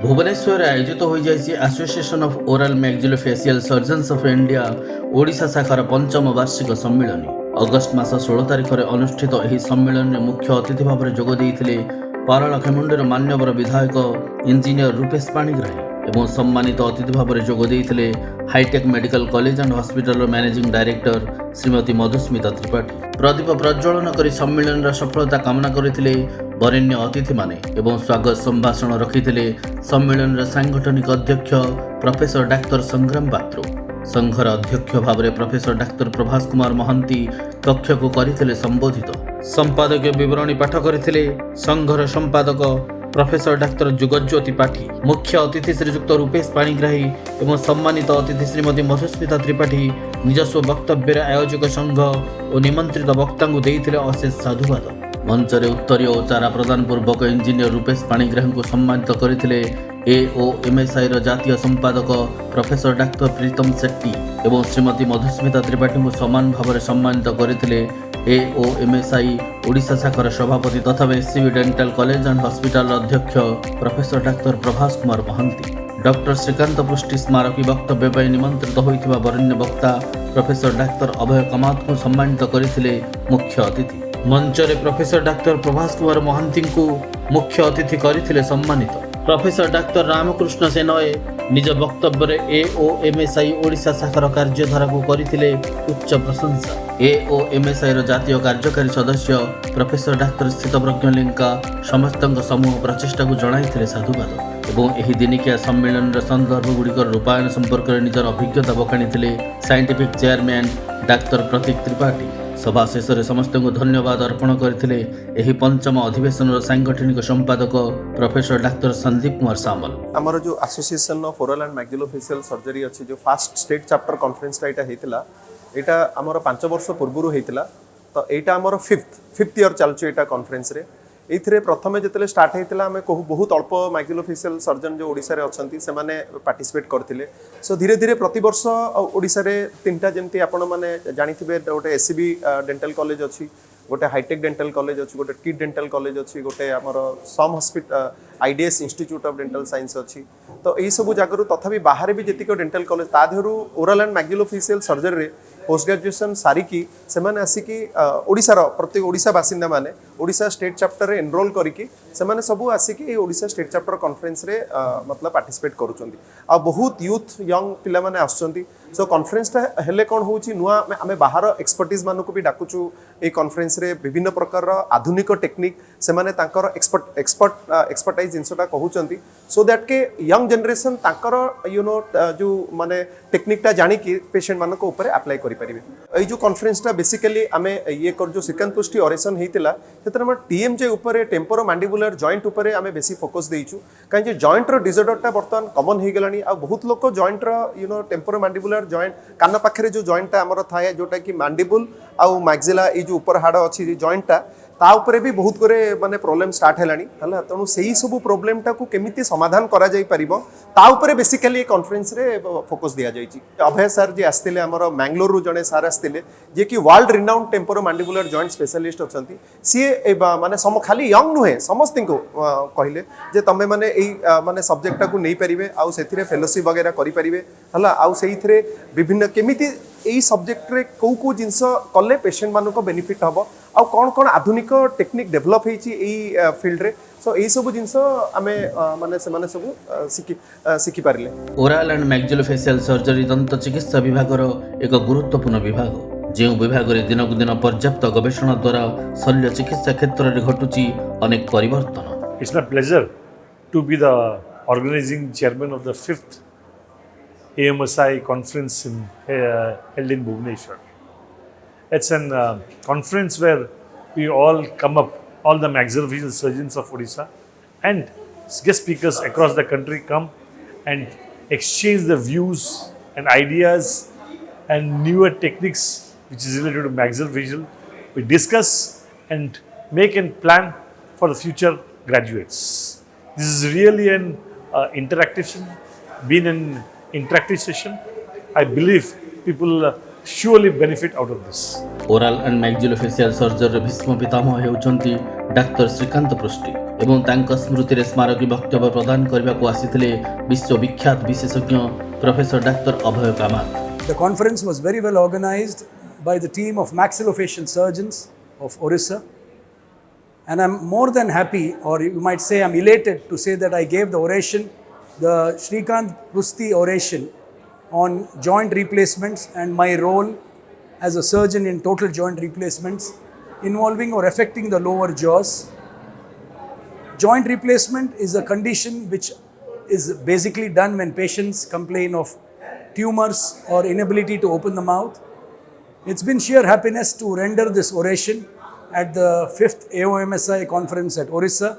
भुवनेश्वर आयोजित हो जाइए association of oral maxillofacial surgeons of India Odisha शाखार पंचम वार्षिक सम्मिलन अगस्ट मास 16 तारिख में अनुष्ठित यह सम्मिलन में मुख्य अतिथि भाव में जोगदे पारलाखेमुंडीर मान्यवर विधायक इंजीनियर रूपेश पाणिग्राही एवं सम्मानित अतिथि भाव में जोगदे hi tech medical college and hospital managing director Shrimati Madhusmita Tripathi प्रदीप प्रज्वलन कर सम्मिलन सफलता कामना करते वरेण्य अतिथि माने एवं स्वागत संभाषण रखिते सम्मेलन सांगठनिक अध्यक्ष प्रोफेसर डाक्तर संग्राम पात्र संघर अध्यक्ष भाव में प्रोफेसर डाक्तर प्रभास कुमार महांती कक्ष को करथिले संबोधित संपादकीय विवरणी पाठ करथिले संघर संपादक प्रोफेसर डाक्तर जुगज्योति पाठी मुख्य अतिथि श्रीजुक्त रूपेश पाणिग्राही एवं सम्मानित अतिथि श्रीमती मधुस्मिता त्रिपाठी निजस्व वक्तव्य आयोजक संघ और निमंत्रित वक्ता को देइथिले अशेष साधुवाद मंचरे उत्तरीय और चारा प्रदान पूर्वक इंजीनियर रूपेश पाणिग्राही को सम्मानित करथिले एओएमएसआई जातीय संपादक प्रोफेसर डाक्तर प्रीतम शेट्टी एवं श्रीमती मधुस्मिता त्रिपाठी को समान भाव में सम्मानित करथिले एओएमएसआई ओडिशा शाखार सभापति तथा SCB dental college and hospital अध्यक्ष professor doctor Prabhas Kumar Mahanti doctor Srikant Prushti स्मारकी वक्तव्य पर निमंत्रित होइथिबा वरेण्य वक्ता प्रोफेसर डाक्तर अभय कमात को सम्मानित करथिले मुख्य अतिथि मंचरे प्रोफेसर डाक्तर प्रभास कुमार महांती को मुख्य अतिथि करथिले सम्मानित प्रोफेसर डाक्तर रामकृष्ण सेनय निज वक्तव्य एओएमएसआई ओडिशा शाखार कार्यधारा को करथिले उच्च प्रशंसा एओएमएसआई जातीय कार्यकारी सदस्य प्रोफेसर डाक्तर स्थितप्रज्ञ लिंका समस्त समूह प्रचेषा को जणाइथिले साधुवाद एवं एही दिनिकिया सम्मेलन संदर्भ गुड़िकर रूपायन संपर्क में निजर अभिज्ञता बखाणी साइंटिफिक चेयरमैन डाक्तर प्रतीक त्रिपाठी सभा शेष में समस्त को धन्यवाद अर्पण करते एही पंचम अधिवेशन सांगठनिक संपादक प्रोफेसर डाक्टर संदीप कुमार सामल आमर जो association of oral and maxillofacial surgery अच्छी जो फास्ट स्टेट चैप्टर कॉन्फ्रेंस होता यहाँ आमर 5 वर्ष पूर्व होता तो यहाँ आमर फिफ्थ ईयर चलुचे यहाँ कॉन्फ्रेंस रे ये प्रथम जो स्टार्ट होता आम कहूँ बहुत अल्प मैक्सिलोफेशियल सर्जन जो ओडिशा रे अच्छी से पार्टिसिपेट करते सो धीरे धीरे प्रति वर्ष ओडिशा रे 3टा जमती आपण मैंने जानी गोटे एससीबी डेंटल कॉलेज अच्छी गोटे हाईटेक डेंटल कॉलेज अच्छी गोटे किड डेंटल कॉलेज अच्छी गोटे आमर SUM hospital IDS institute of dental science अच्छी तो यही सब जगह तथापि बाहर भी जी डेंटल कॉलेज ता देहरु oral and maxillofacial surgery post graduation सारिकी से आसिकी ओडिशार प्रत्येक ओडिशा बासिंदा माने ओडिशा स्टेट चैप्टर रे एनरोल करिकी से सब आसिकी ओडिशा स्टेट चैप्टर कॉन्फ्रेंस रे मतलब पार्टिसिपेट करूछंती आ बहुत यूथ यंग पिला माने आछंती सो कॉन्फ्रेंस हेले कौन होची नुआ आमे बाहर एक्सपर्टीज मानको भी डाकुचु ए कॉन्फ्रेंस रे विभिन्न प्रकार आधुनिक टेक्निक से माने तांकर एक्सपर्टाइज जिनसटा कहउचंती सो दैट के यंग जनरेशन तांकर यू नो जो माने टेक्निकटा जानी कि पेशेंट मानको ऊपर अप्लाई करि परिबे ए जो कॉन्फ्रेंसटा बेसिकली आमे ये कर जो श्रीकांत पुष्टि ऑपरेशन हेतिला सेतर हम टीएमजे ऊपर टेम्पोरो मैंडिबुलर जॉइंट ऊपर आमे बेसी फोकस देइछु काहे जे जॉइंट रो डिसऑर्डरटा वर्तमान कॉमन हे गेलानी आ बहुत लोक जॉइंट रो you know temporomandibular joint कान पाखरे जो जॉइंटटा हमर थाए जोटा कि मैंडिबुल आ मैक्सिला ए जो ऊपर हाड़ अछि जॉइंटटा ता ऊपर भी बहुत गुरे माने प्रॉब्लम स्टार्ट हेलानी हला तणु सेही सब प्रॉब्लमटा को केमिति समाधान करा जाई परिबो ता ऊपर बेसिकली कॉन्फ्रेंस रे फोकस दिया जाईची अभय सर जे आस्तिले हमर मैंगलोर रु जने सर आस्तिले जे कि world renowned temporomandibular joint specialist अछंती सी माने सम खाली यंग नुहे समस्त को कहले जे तमे माने एई माने सब्जेक्टटा को नै परिबे आ सेथिरे फेलोशिप वगैरह करि परिबे हला आ सेहिथरे विभिन्न केमिति एई सब्जेक्ट रे को जिंस कले पेशेंट मानको बेनिफिट हबो आ कौन कौन आधुनिक टेक्निक डेभलप होई फील्ड रे सो एई सब जिंस आमे माने से माने सब सिखि पारिले ओरल एंड मैक्सिलोफेशियल सर्जरी दंत चिकित्सा विभाग एक गुरुत्वपूर्ण विभाग जो विभाग रे दिन को दिन पर्याप्त गवेषणा द्वारा शल्य चिकित्सा क्षेत्र में घटुची अनेक परिवर्तन it's my pleasure to be the organizing chairman of the 5th AMSI conference held in Bhubaneswar. It's a conference where we all come up, all the maxillofacial surgeons of Odisha and guest speakers across the country come and exchange the views and ideas and newer techniques which is related to maxillofacial. We discuss and make a plan for the future graduates. This is really an interactive session, been an interactive session. I believe people surely benefit out of this. Oral and maxillofacial surgery Bhishma Pitamah हेउचंती doctor Srikant Prushti एवं तांका स्मृति रे स्मारकी वक्तव्य प्रदान करने को आसीथिले विश्वविख्यात विशेषज्ञ professor doctor Abhay Kamat. The conference was very well organized by the team of maxillofacial surgeons of Orissa, and I'm more than happy, or you might say I'm elated to say that I gave the oration, the Shrikant Prusti oration on joint replacements and my role as a surgeon in total joint replacements involving or affecting the lower jaws. Joint replacement is a condition which is basically done when patients complain of tumors or inability to open the mouth. It's been sheer happiness to render this oration at the 5th AOMSI conference at Orissa.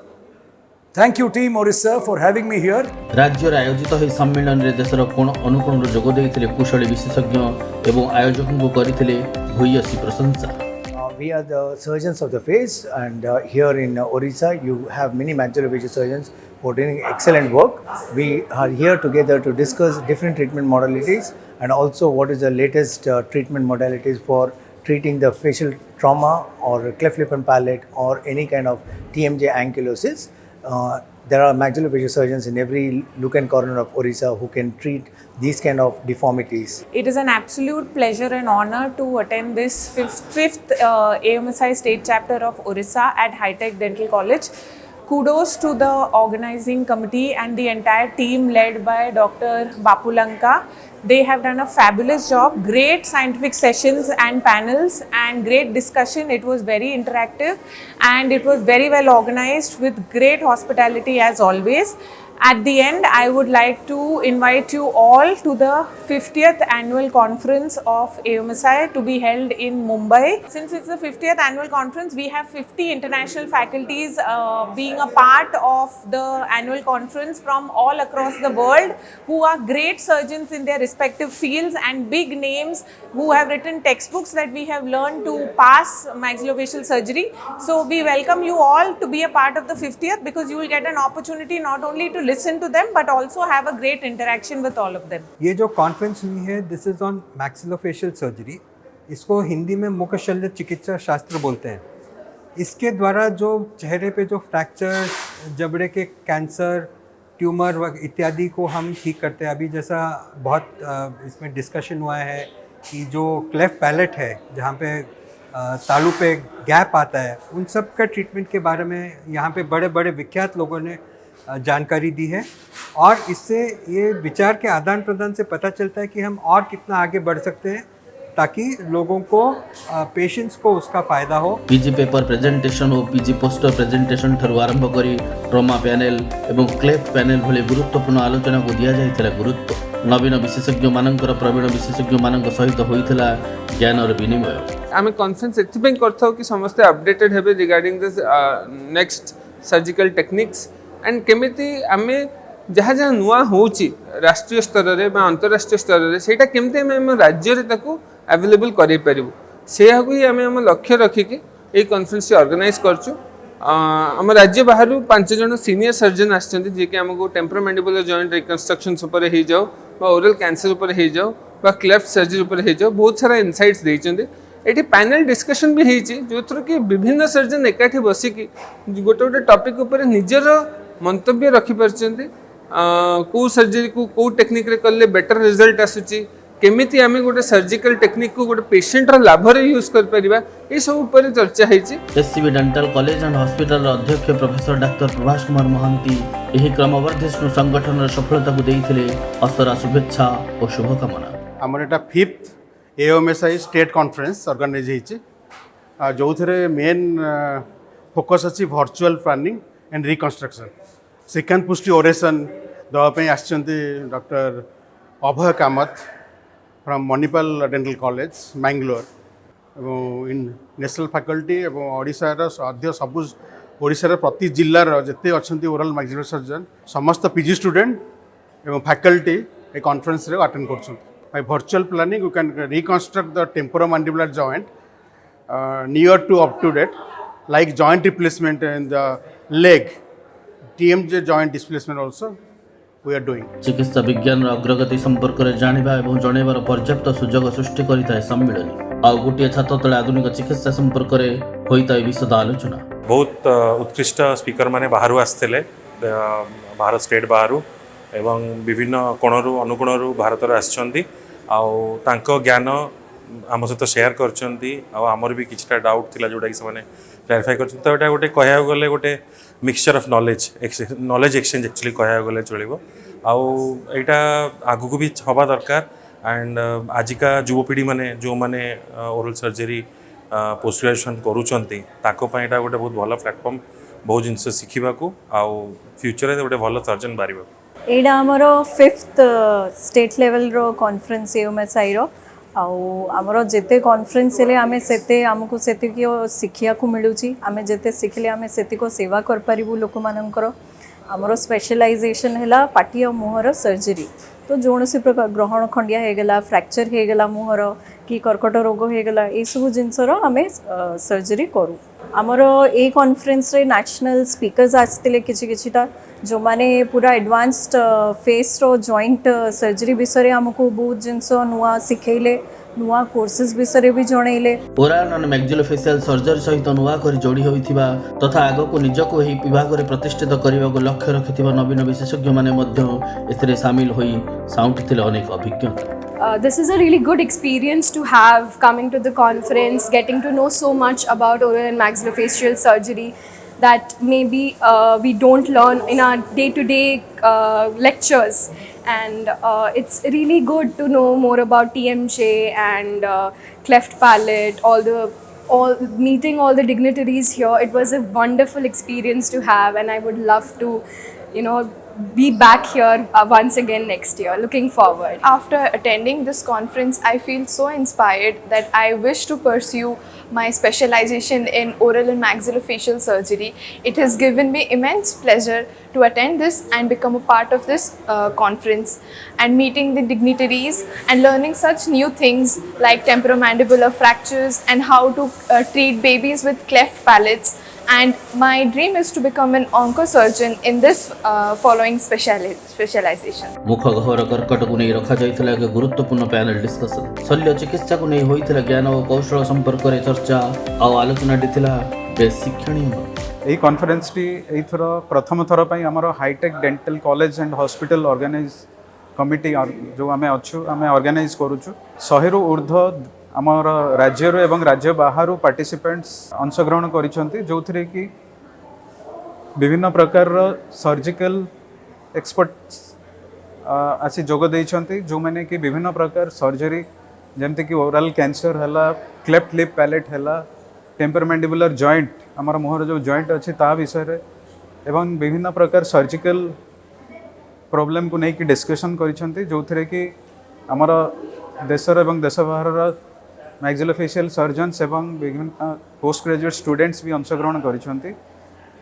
Thank you team Orissa for having me here. राज्य रे आयोजित होई सम्मेलन रे देशर कोण अनुकोण जोग देइथिले कुशली विशेषज्ञ एवं आयोजक को करिथिले भूयसी प्रशंसा। We are the surgeons of the face, and here in Orissa you have many maxillofacial surgeons who are doing excellent work. We are here together to discuss different treatment modalities and also what is the latest treatment modalities for treating the facial trauma or cleft lip and palate or any kind of TMJ ankylosis. There are maxillofacial surgeons in every nook and corner of Orissa who can treat these kind of deformities. It is an absolute pleasure and honor to attend this fifth AMSI state chapter of Orissa at High Tech Dental College. Kudos to the organizing committee and the entire team led by Dr. Bapulanka. They have done a fabulous job, great scientific sessions and panels and great discussion. It was very interactive and it was very well organized with great hospitality as always. At the end, I would like to invite you all to the 50th annual conference of AMSI to be held in Mumbai. Since it's the 50th annual conference, we have 50 international faculties being a part of the annual conference from all across the world who are great surgeons in their respective fields and big names who have written textbooks that we have learned to pass maxillofacial surgery. So we welcome you all to be a part of the 50th because you will get an opportunity not only to listen to them but also have a great interaction with all of them. ये जो conference हुई है this is on maxillofacial surgery, इसको हिंदी में मुख शल्य चिकित्सा शास्त्र बोलते हैं। इसके द्वारा जो चेहरे पे जो फ्रैक्चर, जबड़े के कैंसर, ट्यूमर इत्यादि को हम ठीक करते हैं। अभी जैसा बहुत इसमें डिस्कशन हुआ है कि जो क्लेफ्ट पैलेट है जहाँ पे तालू पे गैप आता है, उन सब का ट्रीटमेंट के बारे में यहाँ पे बड़े बड़े विख्यात लोगों ने जानकारी दी है और इससे ये विचार के आदान प्रदान से पता चलता है कि हम और कितना आगे बढ़ सकते हैं ताकि लोगों को पेशेंट्स को उसका फायदा हो। पीजी पेपर प्रेजेंटेशन और पीजी पोस्टर प्रेजेंटेशन ठरू आरंभ करी ट्रमा पैनेल एवं क्लेफ्ट पैनेल भली गुरुत्वपूर्ण आलोचना को दिया जाइथिला गुरुत्व। नवीन विशेषज्ञ मानकर प्रवीण विशेषज्ञ मानक सहित होइथिला ज्ञान और विनिमय। आमे कॉन्फ्रेंस एथिपें करथौ कि समस्त अपडेटेड हेबे regarding this next surgical techniques and केमिति आमे जहाँ जहाँ नुआ होची राष्ट्रीय स्तर रे बा अंतरराष्ट्रीय स्तर रे सेटा केमते आम राज्य रे ताकू अवेलेबल करें पारू से आम लक्ष्य रखिकी ये कॉन्फ्रेंस ऑर्गेनाइज करचु। आम राज्य बाहर 5 जन सीनियर सर्जन आछंती जे कि हमको टेम्पोरोमैंडिबुलर जॉइंट रिकंस्ट्रक्शंस ऊपर हो जाओ बा ओरल कैंसर ऊपर हो जाओ बा क्लेफ्ट सर्जरी ऊपर हो जाओ बहुत सारा इनसाइट्स देइछंती। एटी पैनल डिस्कशन भी होइछि जो थ्रू कि विभिन्न सर्जन एकाठी बसिकी गोटे गोटे टॉपिक ऊपर निजर मंतव्य रखि परछंती। को सर्जरी को टेक्निक रे करले बेटर रिजल्ट आसुची, केमिति आमे गोटे सर्जिकल टेक्निक को गोटे पेशेंट र लाभ रे यूज कर परिबा, ए सब ऊपर चर्चा हेछि। SCB dental college and hospital अध्यक्ष प्रोफेसर डाक्टर प्रभास कुमार महांती एही क्रमवर्धिष्णु संगठन र सफलता को देइथिले असरा शुभेच्छा और शुभकामना। हमर एटा 5th AOMSI state conference organise हेछि जो थरे मेन फोकस अछि virtual planning and reconstruction. Srikant Pushti oration दवाई आसचंती doctor Abhay Kamath from Manipal dental college Mangalore in national faculty ओडिशार अध्य सबू ओडिशार प्रति जिल्लार जिते अच्छा ओरल मैक्सिलोफेशियल सर्जन समस्त पीजी स्टूडेंट एवं फैकल्टी ए कॉन्फ्रेंस रे अटेंड करछन। By virtual planning you can reconstruct the temporomandibular joint near to up to date like joint replacement in the leg TMJ joint displacement also we are doing। चिकित्सा विज्ञान अग्रगति संपर्क में जानिबा एवं जणेबार पर्याप्त सुजोग सृष्टि करिताय सम्मेलनी। आ गोटे छात तले आधुनिक चिकित्सा संपर्क में होइताय विशद आलोचना। बहुत उत्कृष्ट स्पीकर माने बाहर आसते बाहर स्टेट बाहर एवं विभिन्न कोणरू अनुकोणरू भारत आसछन्ती आउ तांको ज्ञान आम सहित शेयर करमर भी किछटा डाउट थिला जोटा कि से क्लारिफाई कर तो एटा गोटे कहया गले गोटे mixture of knowledge exchange actually कहया गले चलिबो आउ एटा आगु को भी हवा दरकार एंड आजिका युवपीढ़ी माने जो माने ओरल सर्जरी पोस्ट ग्रेजुएशन करूछन्ती ताको पय एटा गोटे बहुत भलो प्लेटफॉर्म बहुत जिनस शिखिबा को आउ फ्यूचर रे गोटे भलो सर्जन बारिबो एटा हमरो 5th स्टेट लेवल रो कॉन्फ्रेंस एओएमएसआई रो आमर जिते कॉन्फ्रेंस हेले आमे सेते आमको सेते की शिखिया को मिलुची आमे जिते शिखले आमे सेते को सेवा कर परिबु लोक मानकर आमर स्पेशलाइजेशन हैला पाटी और मुहर सर्जरी तो जोन से प्रकार ग्रहण खंडिया हो गला फ्रैक्चर हो गला मुहर कि कर्कट रोग हो गला ए सब जिनसर आमे सर्जरी करू आमर ए कॉन्फ्रेंस रे नेशनल स्पीकर्स आसते किछिटा जो माने पूरा एडवांस्ड फेस रो जॉइंट सर्जरी विषय आमको बहुत जिनस नुआ शिखेले नुआ कोर्सेस विषय भी जनइले ओराल एंड मैक्सिलोफेशियल सर्जरी सहित नुआ कर जोड़ी होइथिबा तथा आगो को निजको एही विभाग रे प्रतिष्ठित करबा को लक्ष्य रखिथिबा नवीन विशेषज्ञ माने मध्य एथिरे शामिल होई साउंडथिले अनेक अभिज्ञता This is a really good experience to have coming to the conference, getting to know so much about oral and maxillofacial surgery that maybe we don't learn in our day-to-day lectures. And it's really good to know more about TMJ and cleft palate, meeting all the dignitaries here. It was a wonderful experience to have, and I would love to, be back here once again next year. Looking forward. After attending this conference, I feel so inspired that I wish to pursue my specialization in oral and maxillofacial surgery. It has given me immense pleasure to attend this and become a part of this conference and meeting the dignitaries and learning such new things like temporomandibular fractures and how to treat babies with cleft palates. And my dream is to become an oncosurgeon in this following specialization. मुख गहर कर्कट को नहीं रखा जाइथिला एक गुरुत्वपूर्ण panel discussion शल्य चिकित्सा को नहीं होइथिला ज्ञान और कौशल संपर्क रे चर्चा और आलोचना दिथिला बेस शिक्षणीय एई कॉन्फ्रेंस टी एथर प्रथम थर पई हमर hi-tech dental college and hospital organize committee जो आमे अछु आमे ऑर्गेनाइज करूछु 100 रु ऊर्ध्व आमर राज्य एवं राज्य बाहर पार्टिसिपेंट्स अंशग्रहण करिसेंती जो थरे कि विभिन्न प्रकार सर्जिकल एक्सपर्ट्स आसी जोग देइछंती जो माने कि विभिन्न प्रकार सर्जरी जेमते कि ओरल कैंसर हला क्लेफ्ट लिप पैलेट हला टेम्परमैंडिबुलर जॉइंट आमर मुहर जो जॉइंट अछि ता विषय रे एवं विभिन्न प्रकार सर्जिकल प्रॉब्लम को नहीं कि डिस्कशन करिसेंती जो थरे कि आमर देशर एवं देश बाहर मैक्सिलोफेशियल सर्जन्स एवं विभिन्न पोस्ट ग्रेजुएट स्टूडेंट्स भी अंशग्रहण करिसेंती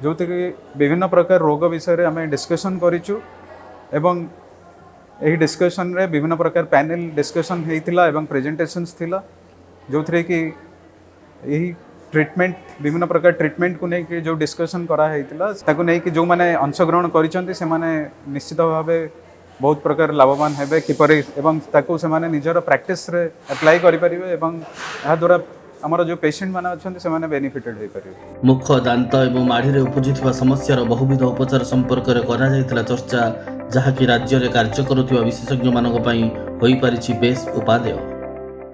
जो कि विभिन्न प्रकार रोग विषय आम डिस्कसन करिछु एवं यही डिस्कसन रे विभिन्न प्रकार पैनल डिस्कसन होइतिला एवं प्रेजेंटेशंस थिला जो थरे कि यही ट्रीटमेंट विभिन्न प्रकार ट्रीटमेंट को नहीं कि जो डिस्कसन करा होइतिला ताको नहीं कि जो माने अंशग्रहण करिसेंती से माने निश्चित भावे बहुत प्रकार लाभवान हेबे किपरि एवं ताको से माने निजर प्रैक्टिस रे अप्लाई करि परिबे एवं या द्वारा हमर जो पेशेंट माने अछन से माने बेनिफिटेड होई परिबे मुख दांत एवं माढ़ी रे उपजिथिबा समस्यार बहुविध उपचार संपर्क रे करा जायतिला चर्चा जहा कि राज्य रे कार्य करुथिबा विशेषज्ञ मानक पई होई परिछि बेस उपादेय